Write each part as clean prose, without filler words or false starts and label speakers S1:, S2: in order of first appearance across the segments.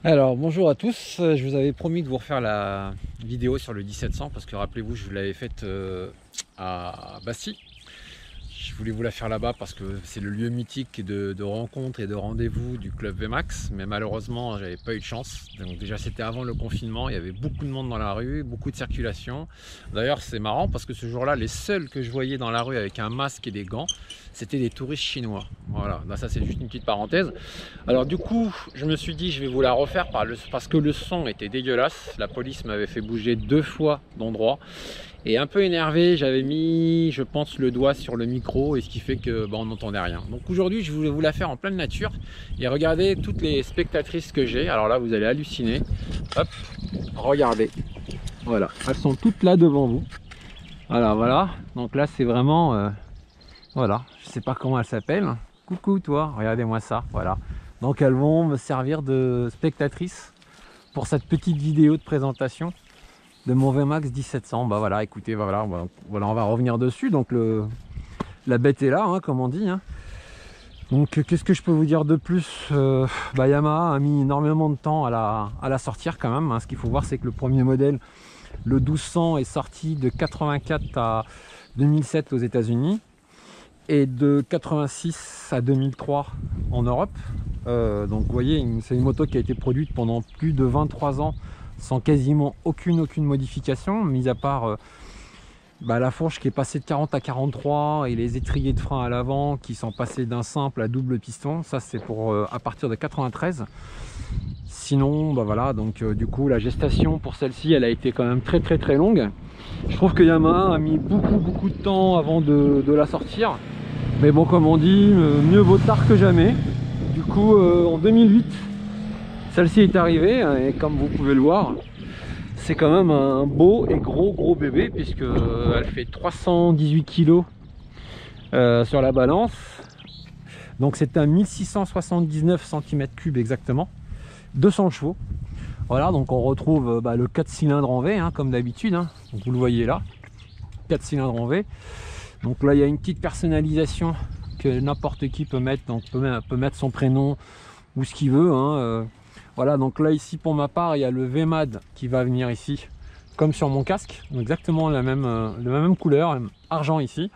S1: Alors bonjour à tous, je vous avais promis de vous refaire la vidéo sur le 1700 parce que rappelez-vous je vous l'avais faite à Bassi. Je voulais vous la faire là-bas parce que c'est le lieu mythique de rencontre et de rendez-vous du club VMAX, mais malheureusement j'avais pas eu de chance. Donc déjà c'était avant le confinement, il y avait beaucoup de monde dans la rue, beaucoup de circulation. D'ailleurs c'est marrant parce que ce jour-là les seuls que je voyais dans la rue avec un masque et des gants, c'était des touristes chinois. Voilà, ben, ça c'est juste une petite parenthèse. Alors du coup je me suis dit je vais vous la refaire parce que le son était dégueulasse. La police m'avait fait bouger 2 fois d'endroit. Et un peu énervé, j'avais mis, je pense, le doigt sur le micro, et ce qui fait que on n'entendait rien. Donc aujourd'hui, je voulais vous la faire en pleine nature et regardez toutes les spectatrices que j'ai. Alors là, vous allez halluciner. Hop, regardez. Voilà, elles sont toutes là devant vous. Voilà, voilà. Donc là, c'est vraiment, voilà, je sais pas comment elles s'appellent. Coucou toi, regardez-moi ça. Voilà. Donc elles vont me servir de spectatrices pour cette petite vidéo de présentation de mon VMAX 1700. Bah voilà, écoutez, voilà, on va revenir dessus. Donc la bête est là, hein, comme on dit, hein. Donc qu'est-ce que je peux vous dire de plus? Yamaha a mis énormément de temps à la sortir quand même, hein. Ce qu'il faut voir, c'est que le premier modèle, le 1200, est sorti de 84 à 2007 aux États-Unis et de 86 à 2003 en Europe. Donc vous voyez, c'est une moto qui a été produite pendant plus de 23 ans sans quasiment aucune modification, mis à part la fourche qui est passée de 40 à 43 et les étriers de frein à l'avant qui sont passés d'un simple à double piston. Ça c'est pour à partir de 93. Sinon voilà, donc du coup la gestation pour celle-ci elle a été quand même très longue. Je trouve que Yamaha a mis beaucoup de temps avant de la sortir, mais bon, comme on dit, mieux vaut tard que jamais. Du coup en 2008 celle-ci est arrivée, et comme vous pouvez le voir, c'est quand même un beau et gros bébé, puisque elle fait 318 kg sur la balance. Donc c'est un 1679 cm3 exactement, 200 chevaux. Voilà, donc on retrouve le 4 cylindres en V, hein, comme d'habitude, hein. Donc vous le voyez là, 4 cylindres en V. Donc là il y a une petite personnalisation que n'importe qui peut mettre, donc peut mettre son prénom ou ce qu'il veut, hein. Voilà, donc là ici pour ma part il y a le VMAD qui va venir ici comme sur mon casque, exactement la même couleur, argent ici.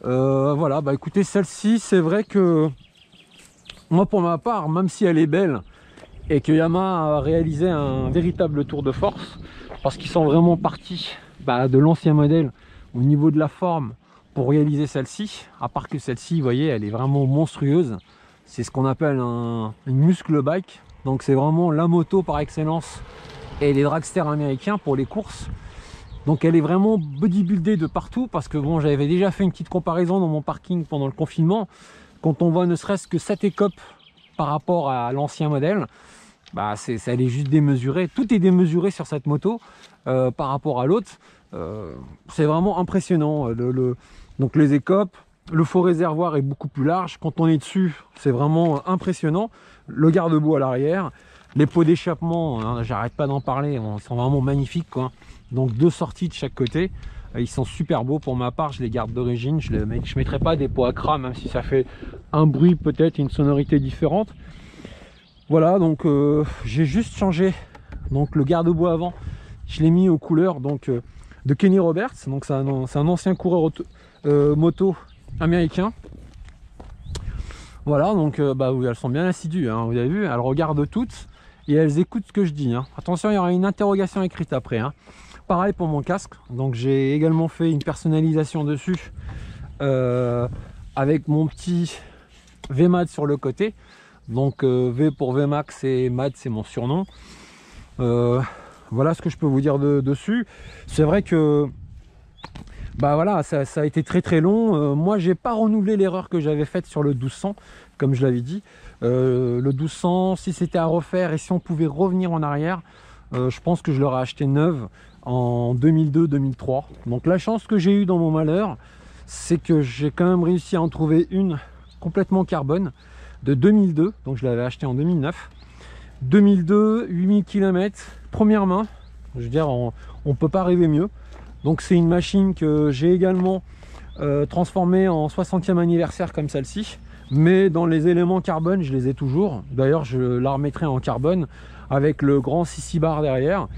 S1: Voilà, écoutez, celle-ci c'est vrai que moi pour ma part, même si elle est belle et que Yamaha a réalisé un véritable tour de force, parce qu'ils sont vraiment partis de l'ancien modèle au niveau de la forme pour réaliser celle-ci, à part que celle-ci, vous voyez, elle est vraiment monstrueuse. C'est ce qu'on appelle une muscle bike. Donc c'est vraiment la moto par excellence et les dragsters américains pour les courses. Donc elle est vraiment bodybuildée de partout, parce que bon, j'avais déjà fait une petite comparaison dans mon parking pendant le confinement. Quand on voit ne serait-ce que cette écope par rapport à l'ancien modèle, elle est juste démesurée. Tout est démesuré sur cette moto par rapport à l'autre. C'est vraiment impressionnant. Donc les écopes, le faux réservoir est beaucoup plus large. Quand on est dessus, c'est vraiment impressionnant. Le garde-boue à l'arrière, les pots d'échappement, hein, j'arrête pas d'en parler, ils sont vraiment magnifiques, quoi. Donc 2 sorties de chaque côté, ils sont super beaux. Pour ma part, je les garde d'origine. Je mettrai pas des pots à cras, même si ça fait un bruit, peut-être une sonorité différente. Voilà, donc j'ai juste changé donc le garde-boue avant. Je l'ai mis aux couleurs donc de Kenny Roberts. Donc c'est un ancien coureur moto américain. Voilà, donc elles sont bien assidues, hein, vous avez vu, elles regardent toutes et elles écoutent ce que je dis, hein. Attention, il y aura une interrogation écrite après, hein. Pareil pour mon casque, donc j'ai également fait une personnalisation dessus avec mon petit VMAD sur le côté. Donc V pour VMAX et MAD c'est mon surnom. Voilà ce que je peux vous dire dessus. C'est vrai que voilà, ça a été très long. Moi j'ai pas renouvelé l'erreur que j'avais faite sur le 1200, comme je l'avais dit. Le 1200, si c'était à refaire et si on pouvait revenir en arrière, je pense que je l'aurais acheté neuve en 2002-2003. Donc la chance que j'ai eue dans mon malheur, c'est que j'ai quand même réussi à en trouver une complètement carbone de 2002. Donc je l'avais acheté en 2009. 2002, 8000 km, première main. Je veux dire, on peut pas rêver mieux. Donc c'est une machine que j'ai également transformée en 60e anniversaire comme celle-ci.
S2: mais dans les éléments carbone, je les ai toujours. D'ailleurs, je la remettrai en carbone avec le grand 6 bar derrière,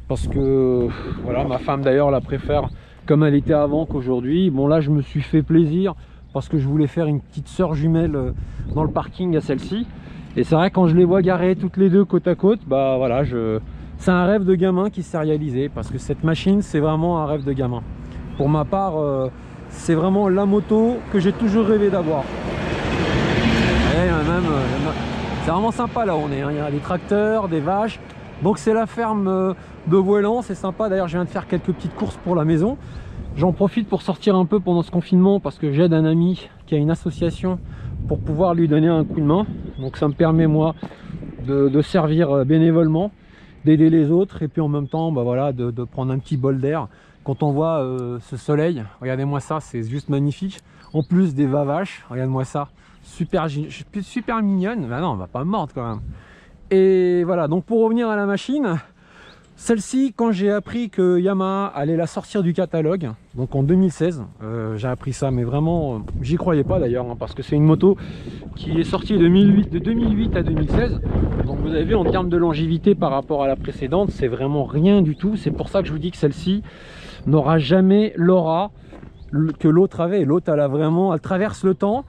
S2: parce que voilà, ma femme d'ailleurs la préfère comme elle était avant qu'aujourd'hui. Bon, là je me suis fait plaisir parce que je voulais faire une petite sœur jumelle dans le parking à celle-ci, et c'est vrai, quand je les vois garées toutes les deux côte à côte, bah voilà, c'est un rêve de gamin qui s'est réalisé, parce que cette machine c'est vraiment un rêve de gamin. Pour ma part, c'est vraiment la moto que j'ai toujours rêvé d'avoir. C'est vraiment sympa là où on est, hein. Il y a des tracteurs, des vaches, donc c'est la ferme de Vouélan, c'est sympa. D'ailleurs, je viens de faire quelques petites courses pour la maison. J'en profite pour sortir un peu pendant ce confinement, parce que j'aide un ami qui a une association pour pouvoir lui donner un coup de main. Donc ça me permet moi de servir bénévolement, d'aider les autres, et puis en même temps bah voilà, de prendre un petit bol d'air. Quand on voit ce soleil, regardez-moi ça, c'est juste magnifique. En plus des vaches, regarde-moi ça, super mignonne. Bah non, on va pas mordre quand même. Et voilà, donc pour revenir à la machine, celle-ci, quand j'ai appris que Yamaha allait la sortir du catalogue, donc en 2016, j'ai appris ça, mais vraiment, j'y croyais pas d'ailleurs, hein, parce que c'est une moto qui est sortie de 2008 à 2016. Donc vous avez vu, en termes de longévité par rapport à la précédente, c'est vraiment rien du tout. C'est pour ça que je vous dis que celle-ci n'aura jamais l'aura que l'autre avait. L'autre, elle traverse le temps.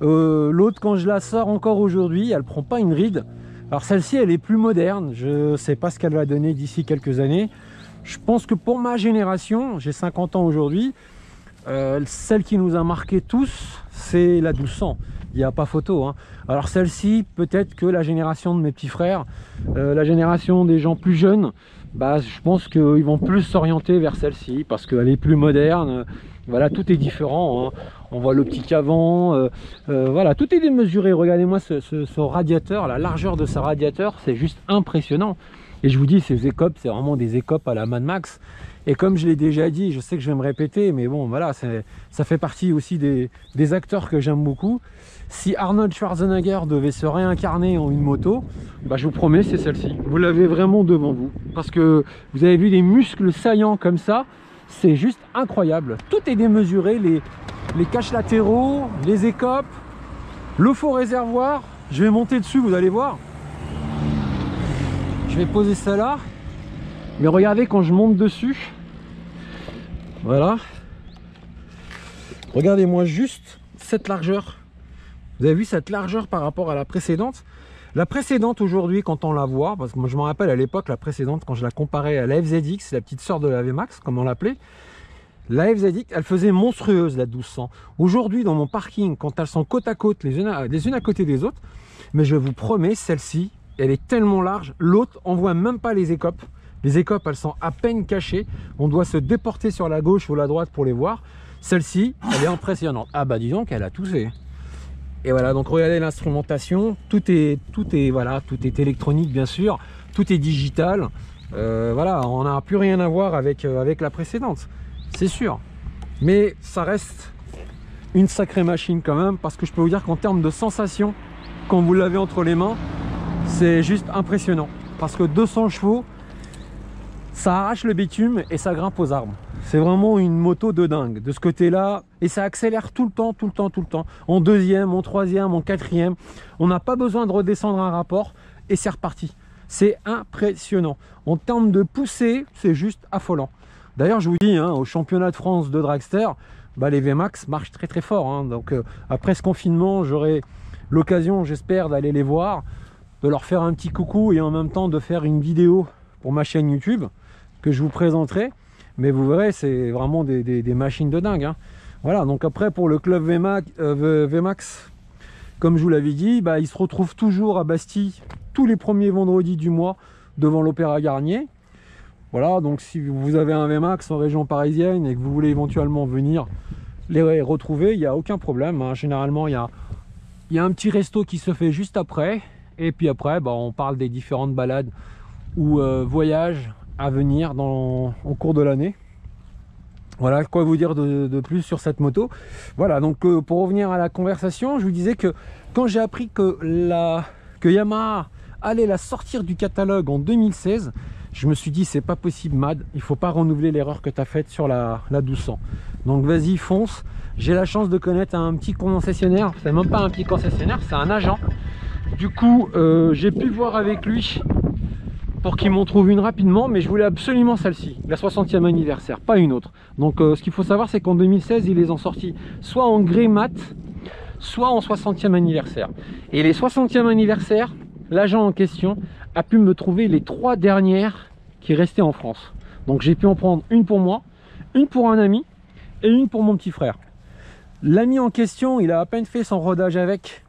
S2: L'autre, quand je la sors encore aujourd'hui, elle prend pas une ride. Alors celle-ci, elle est plus moderne. Je sais pas ce qu'elle va donner d'ici quelques années. Je pense que pour ma génération, j'ai 50 ans aujourd'hui, celle qui nous a marqué tous, c'est la 1200. Il n'y a pas photo, hein. Alors celle-ci, peut-être que la génération de mes petits frères, la génération des gens plus jeunes, bah, je pense qu'ils vont plus s'orienter vers celle-ci, parce qu'elle est plus moderne. Voilà, tout est différent, hein. On voit l'optique avant, voilà, tout est démesuré. Regardez-moi ce radiateur, la largeur de ce radiateur, c'est juste impressionnant. Et je vous dis, ces écopes, c'est vraiment des écopes à la Mad Max. Et comme je l'ai déjà dit, je sais que je vais me répéter, mais bon, voilà, ça fait partie aussi des acteurs que j'aime beaucoup. Si Arnold Schwarzenegger devait se réincarner en une moto, bah, je vous promets, c'est celle-ci. Vous l'avez vraiment devant vous, parce que vous avez vu des muscles saillants comme ça, c'est juste incroyable. Tout est démesuré, les caches latéraux, les écopes, le faux réservoir. Je vais monter dessus, vous allez voir. Je vais poser ça là, mais regardez quand je monte dessus, voilà, regardez-moi juste cette largeur. Vous avez vu cette largeur par rapport à la précédente? La précédente aujourd'hui, quand on la voit, parce que moi je me rappelle à l'époque, la précédente, quand je la comparais à la FZX, la petite sœur de la VMAX comme on l'appelait, la FZX, elle faisait monstrueuse, la 1200. Aujourd'hui, dans mon parking, quand elles sont côte à côte, les unes à côté des autres, mais je vous promets, celle-ci, elle est tellement large. L'autre, on voit même pas les écopes. Les écopes, elles sont à peine cachées. On doit se déporter sur la gauche ou la droite pour les voir. Celle-ci, elle est impressionnante. Ah bah dis donc, elle a tout fait. Et voilà, donc regardez l'instrumentation. Tout est électronique, bien sûr. Tout est digital. Voilà, on n'a plus rien à voir avec la précédente, c'est sûr. Mais ça reste une sacrée machine quand même, parce que je peux vous dire qu'en termes de sensation, quand vous l'avez entre les mains, c'est juste impressionnant. Parce que 200 chevaux, ça arrache le bitume et ça grimpe aux arbres. C'est vraiment une moto de dingue de ce côté-là. Et ça accélère tout le temps, tout le temps, tout le temps. En deuxième, en troisième, en quatrième. On n'a pas besoin de redescendre un rapport et c'est reparti. C'est impressionnant. En termes de poussée, c'est juste affolant. D'ailleurs, je vous dis, hein, au championnat de France de dragster, bah, les VMAX marchent très très fort, hein. Donc après ce confinement, j'aurai l'occasion, j'espère, d'aller les voir, de leur faire un petit coucou et en même temps de faire une vidéo pour ma chaîne YouTube que je vous présenterai. Mais vous verrez, c'est vraiment des machines de dingue, hein. Voilà, donc après pour le club VMAX, comme je vous l'avais dit, bah, il se retrouve toujours à Bastille tous les premiers vendredis du mois devant l'Opéra Garnier. Voilà, donc si vous avez un VMAX en région parisienne et que vous voulez éventuellement venir les retrouver, il n'y a aucun problème, hein. Généralement, il y a un petit resto qui se fait juste après. Et puis après, bah, on parle des différentes balades ou voyages à venir au cours de l'année. Voilà, quoi vous dire de plus sur cette moto. Voilà, donc pour revenir à la conversation, je vous disais que quand j'ai appris que Yamaha allait la sortir du catalogue en 2016, je me suis dit, c'est pas possible, Mad, il faut pas renouveler l'erreur que tu as faite sur la 1200. Donc vas-y, fonce. J'ai la chance de connaître un petit concessionnaire, c'est même pas un petit concessionnaire, c'est un agent. Du coup, j'ai pu voir avec lui pour qu'il m'en trouve une rapidement, mais je voulais absolument celle-ci, la 60e anniversaire, pas une autre. Donc ce qu'il faut savoir, c'est qu'en 2016, ils les ont sortis soit en grès mat, soit en 60e anniversaire. Et les 60e anniversaire, l'agent en question a pu me trouver les 3 dernières qui restaient en France. Donc j'ai pu en prendre une pour moi, une pour un ami et une pour mon petit frère. L'ami en question, il a à peine fait son rodage avec,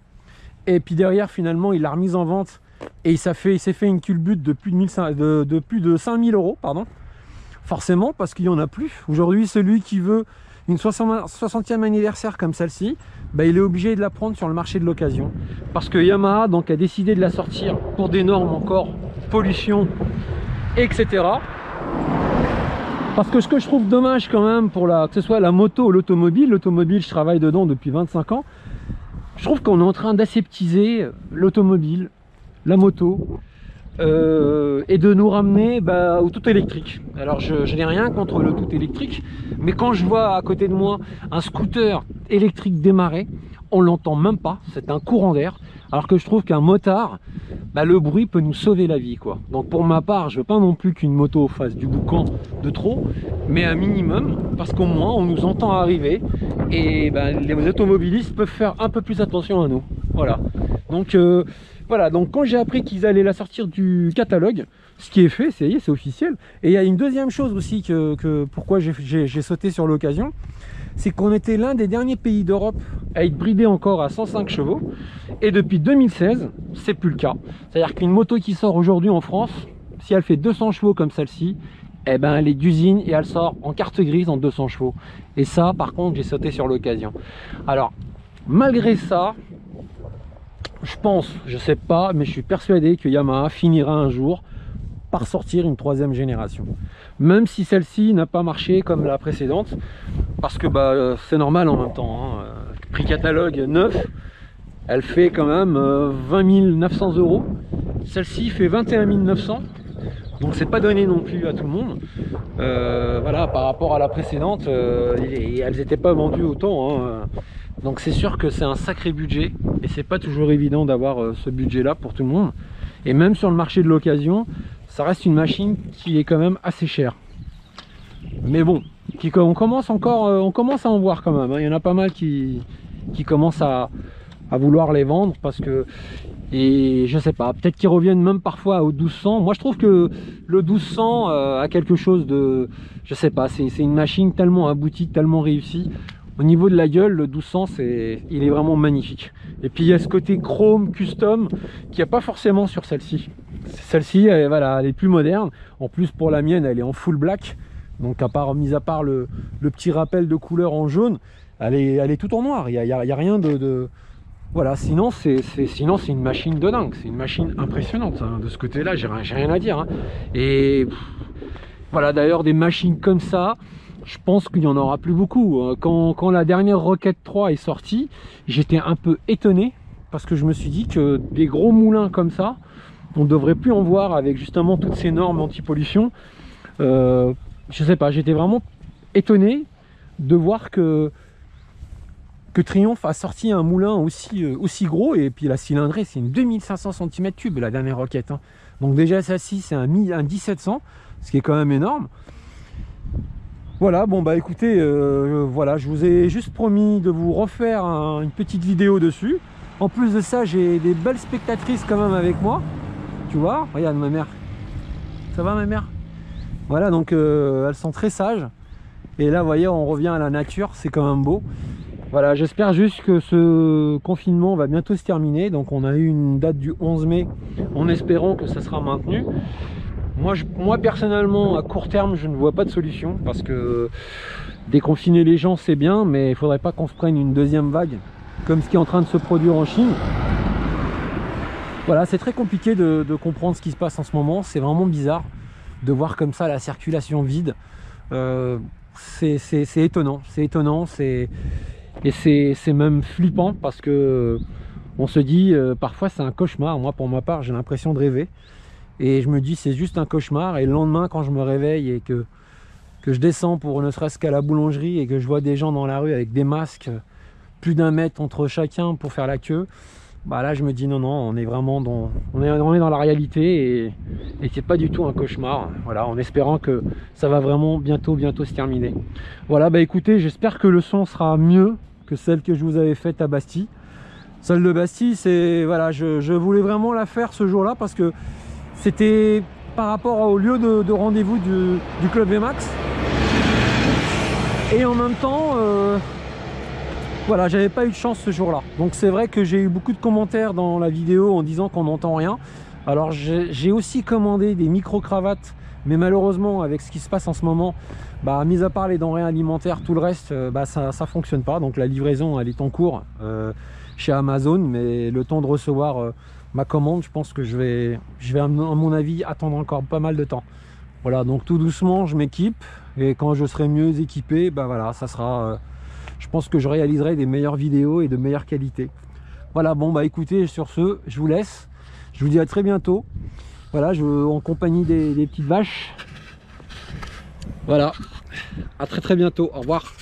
S2: et puis derrière finalement il l'a remise en vente et il s'est fait une culbute de plus de 5000 euros, pardon. Forcément, parce qu'il n'y en a plus. Aujourd'hui, celui qui veut une 60e anniversaire comme celle-ci, bah, il est obligé de la prendre sur le marché de l'occasion. Parce que Yamaha donc, a décidé de la sortir pour des normes encore, pollution, etc. Parce que ce que je trouve dommage quand même, pour que ce soit la moto ou l'automobile, je travaille dedans depuis 25 ans, je trouve qu'on est en train d'aseptiser l'automobile, la moto, et de nous ramener au tout électrique. Alors je n'ai rien contre le tout électrique, mais quand je vois à côté de moi un scooter électrique démarrer, on l'entend même pas, c'est un courant d'air, alors que je trouve qu'un motard, le bruit peut nous sauver la vie, quoi. Donc pour ma part, je veux pas non plus qu'une moto fasse du boucan de trop, mais un minimum, parce qu'au moins on nous entend arriver, et les automobilistes peuvent faire un peu plus attention à nous. Voilà. Donc voilà, donc quand j'ai appris qu'ils allaient la sortir du catalogue, ce qui est fait, c'est officiel. Et il y a une deuxième chose aussi pourquoi j'ai sauté sur l'occasion, c'est qu'on était l'un des derniers pays d'Europe à être bridé encore à 105 chevaux. Et depuis 2016, c'est plus le cas. C'est-à-dire qu'une moto qui sort aujourd'hui en France, si elle fait 200 chevaux comme celle-ci, eh ben elle est d'usine et elle sort en carte grise en 200 chevaux. Et ça, par contre, j'ai sauté sur l'occasion. Alors, malgré ça, je sais pas, mais je suis persuadé que Yamaha finira un jour par sortir une 3e génération. Même si celle-ci n'a pas marché comme la précédente, parce que c'est normal en même temps. Hein. Prix catalogue neuf, elle fait quand même 20 900 euros. Celle-ci fait 21 900. Donc c'est pas donné non plus à tout le monde. Voilà, par rapport à la précédente, elles n'étaient pas vendues autant. Hein. Donc c'est sûr que c'est un sacré budget et c'est pas toujours évident d'avoir ce budget là pour tout le monde. Et même sur le marché de l'occasion, ça reste une machine qui est quand même assez chère. Mais bon, on commence à en voir quand même. Hein. Il y en a pas mal qui commencent à vouloir les vendre parce que, et je sais pas, peut-être qu'ils reviennent même parfois au 1200. Moi je trouve que le 1200 a quelque chose de, je sais pas, c'est une machine tellement aboutie, tellement réussie. Au niveau de la gueule, le 1200, il est vraiment magnifique. Et puis il y a ce côté chrome custom qu'il n'y a pas forcément sur celle-ci. Celle-ci, voilà, elle est plus moderne. En plus, pour la mienne, elle est en full black. Donc mis à part le petit rappel de couleur en jaune, elle est tout en noir. Il y a rien de... Voilà, sinon c'est une machine de dingue. C'est une machine impressionnante. Hein. De ce côté-là, j'ai rien à dire. Hein. Et voilà, d'ailleurs, des machines comme ça, je pense qu'il n'y en aura plus beaucoup. Quand la dernière Rocket 3 est sortie, j'étais un peu étonné parce que je me suis dit que des gros moulins comme ça, on ne devrait plus en voir avec justement toutes ces normes anti-pollution. Je sais pas, j'étais vraiment étonné de voir que Triumph a sorti un moulin aussi gros, et puis la cylindrée c'est une 2500 cm3 la dernière Rocket. Hein. Donc déjà celle-ci c'est un 1700, ce qui est quand même énorme. Voilà, bon écoutez, voilà, je vous ai juste promis de vous refaire une petite vidéo dessus. En plus de ça, j'ai des belles spectatrices quand même avec moi. Tu vois, regarde ma mère. Ça va ma mère? Voilà, donc elles sont très sages. Et là, vous voyez, on revient à la nature, c'est quand même beau. Voilà, j'espère juste que ce confinement va bientôt se terminer. Donc on a eu une date du 11 mai, en espérant que ça sera maintenu. Moi personnellement, à court terme, je ne vois pas de solution. Parce que déconfiner les gens, c'est bien, mais il ne faudrait pas qu'on se prenne une deuxième vague, comme ce qui est en train de se produire en Chine. Voilà, c'est très compliqué de comprendre ce qui se passe en ce moment. C'est vraiment bizarre de voir comme ça la circulation vide. C'est étonnant, et c'est même flippant parce que on se dit parfois c'est un cauchemar. Moi pour ma part j'ai l'impression de rêver et je me dis c'est juste un cauchemar, et le lendemain quand je me réveille et que que je descends pour ne serait-ce qu'à la boulangerie et que je vois des gens dans la rue avec des masques, plus d'1 mètre entre chacun pour faire la queue, bah là je me dis non, on est vraiment on est dans la réalité et c'est pas du tout un cauchemar. Voilà, en espérant que ça va vraiment bientôt se terminer. Voilà, bah écoutez, j'espère que le son sera mieux que celle que je vous avais faite à Bastille. Celle de Bastille, c'est voilà, je voulais vraiment la faire ce jour-là parce que c'était par rapport au lieu de rendez-vous du Club VMAX. Et en même temps, voilà, j'avais pas eu de chance ce jour-là. Donc c'est vrai que j'ai eu beaucoup de commentaires dans la vidéo en disant qu'on n'entend rien. Alors j'ai aussi commandé des micro-cravates, mais malheureusement avec ce qui se passe en ce moment, bah, mis à part les denrées alimentaires, tout le reste, bah, ça fonctionne pas. Donc la livraison elle est en cours chez Amazon, mais le temps de recevoir ma commande, je pense que je vais à mon avis attendre encore pas mal de temps. Voilà, donc tout doucement je m'équipe et quand je serai mieux équipé, bah voilà, ça sera je pense que je réaliserai des meilleures vidéos et de meilleure qualité. Voilà, bon bah écoutez, sur ce, je vous laisse. Je vous dis à très bientôt. Voilà, en compagnie des petites vaches. Voilà, à très bientôt. Au revoir.